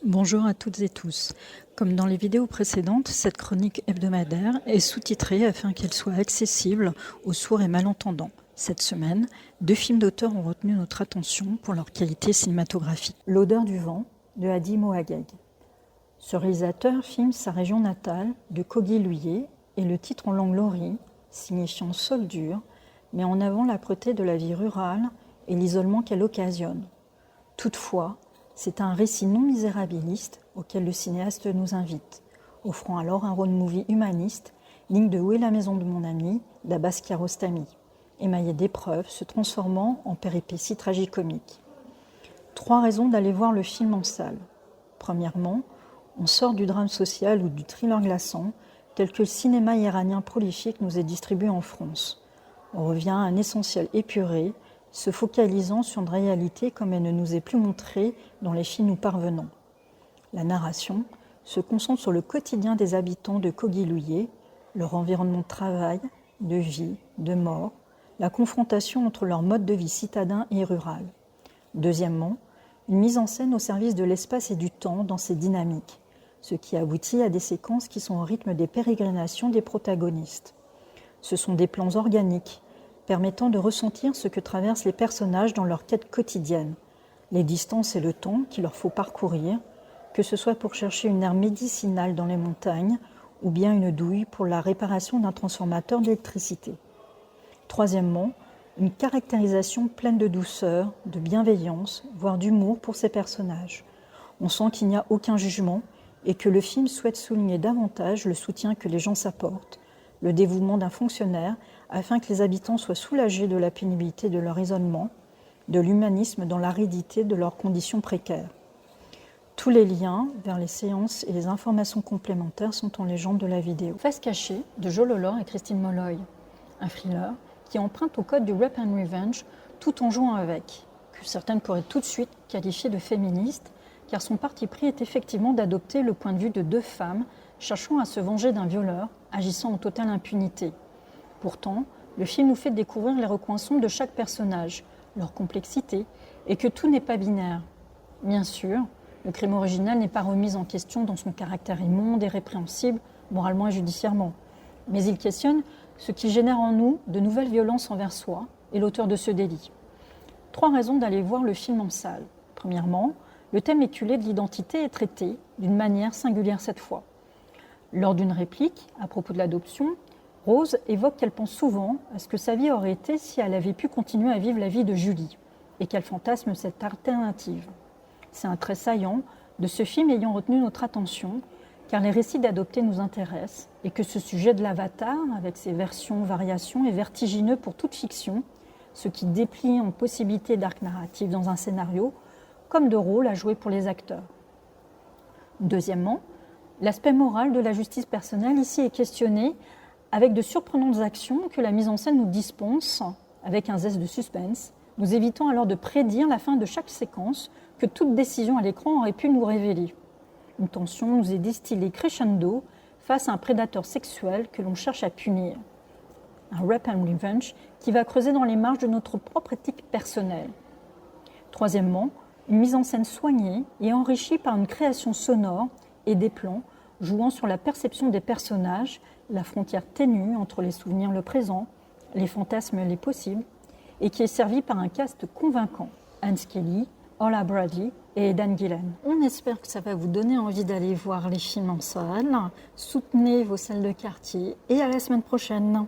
Bonjour à toutes et tous. Comme dans les vidéos précédentes, cette chronique hebdomadaire est sous-titrée afin qu'elle soit accessible aux sourds et malentendants. Cette semaine, 2 films d'auteur ont retenu notre attention pour leur qualité cinématographique. L'odeur du vent de Hady Mohaghegh. Ce réalisateur filme sa région natale de Kogi-Luye et le titre en langue lori, signifiant sol dur, met en avant l'âpreté de la vie rurale et l'isolement qu'elle occasionne. Toutefois, c'est un récit non misérabiliste auquel le cinéaste nous invite, offrant alors un road movie humaniste, digne de Où est la maison de mon ami d'Abbas Kiarostami, émaillé d'épreuves se transformant en péripéties tragicomiques. 3 raisons d'aller voir le film en salle. Premièrement, on sort du drame social ou du thriller glaçant tel que le cinéma iranien prolifique nous est distribué en France. On revient à un essentiel épuré, se focalisant sur une réalité comme elle ne nous est plus montrée dans les films nous parvenons. La narration se concentre sur le quotidien des habitants de Kogi-Luye, leur environnement de travail, de vie, de mort, la confrontation entre leur mode de vie citadin et rural. Deuxièmement, une mise en scène au service de l'espace et du temps dans ses dynamiques, ce qui aboutit à des séquences qui sont au rythme des pérégrinations des protagonistes. Ce sont des plans organiques, permettant de ressentir ce que traversent les personnages dans leur quête quotidienne, les distances et le temps qu'il leur faut parcourir, que ce soit pour chercher une herbe médicinale dans les montagnes ou bien une douille pour la réparation d'un transformateur d'électricité. Troisièmement, une caractérisation pleine de douceur, de bienveillance, voire d'humour pour ces personnages. On sent qu'il n'y a aucun jugement et que le film souhaite souligner davantage le soutien que les gens s'apportent, le dévouement d'un fonctionnaire afin que les habitants soient soulagés de la pénibilité de leur isolement, de l'humanisme dans l'aridité de leurs conditions précaires. Tous les liens vers les séances et les informations complémentaires sont en légende de la vidéo. Face cachée de Joe Lolor et Christine Molloy, un thriller qui emprunte au code du Rape and Revenge tout en jouant avec, que certaines pourraient tout de suite qualifier de féministe, car son parti pris est effectivement d'adopter le point de vue de 2 femmes cherchant à se venger d'un violeur agissant en totale impunité. Pourtant, le film nous fait découvrir les recoins de chaque personnage, leur complexité, et que tout n'est pas binaire. Bien sûr, le crime original n'est pas remis en question dans son caractère immonde et répréhensible, moralement et judiciairement. Mais il questionne ce qui génère en nous de nouvelles violences envers soi et l'auteur de ce délit. 3 raisons d'aller voir le film en salle. Premièrement, le thème éculé de l'identité est traité d'une manière singulière cette fois. Lors d'une réplique à propos de l'adoption, Rose évoque qu'elle pense souvent à ce que sa vie aurait été si elle avait pu continuer à vivre la vie de Julie et qu'elle fantasme cette alternative. C'est un trait saillant de ce film ayant retenu notre attention car les récits d'adopter nous intéressent et que ce sujet de l'avatar, avec ses versions, variations, est vertigineux pour toute fiction, ce qui déplie en possibilités d'arc narratif dans un scénario comme de rôle à jouer pour les acteurs. Deuxièmement, l'aspect moral de la justice personnelle ici est questionné avec de surprenantes actions que la mise en scène nous dispense avec un zeste de suspense, nous évitant alors de prédire la fin de chaque séquence que toute décision à l'écran aurait pu nous révéler. Une tension nous est distillée crescendo face à un prédateur sexuel que l'on cherche à punir. Un Rape and Revenge qui va creuser dans les marges de notre propre éthique personnelle. Troisièmement, une mise en scène soignée et enrichie par une création sonore et des plans jouant sur la perception des personnages, la frontière ténue entre les souvenirs et le présent, les fantasmes et les possibles, et qui est servie par un cast convaincant. Anne Skelly, Orla Brady et Dan Gillen. On espère que ça va vous donner envie d'aller voir les films en salle. Soutenez vos salles de quartier et à la semaine prochaine.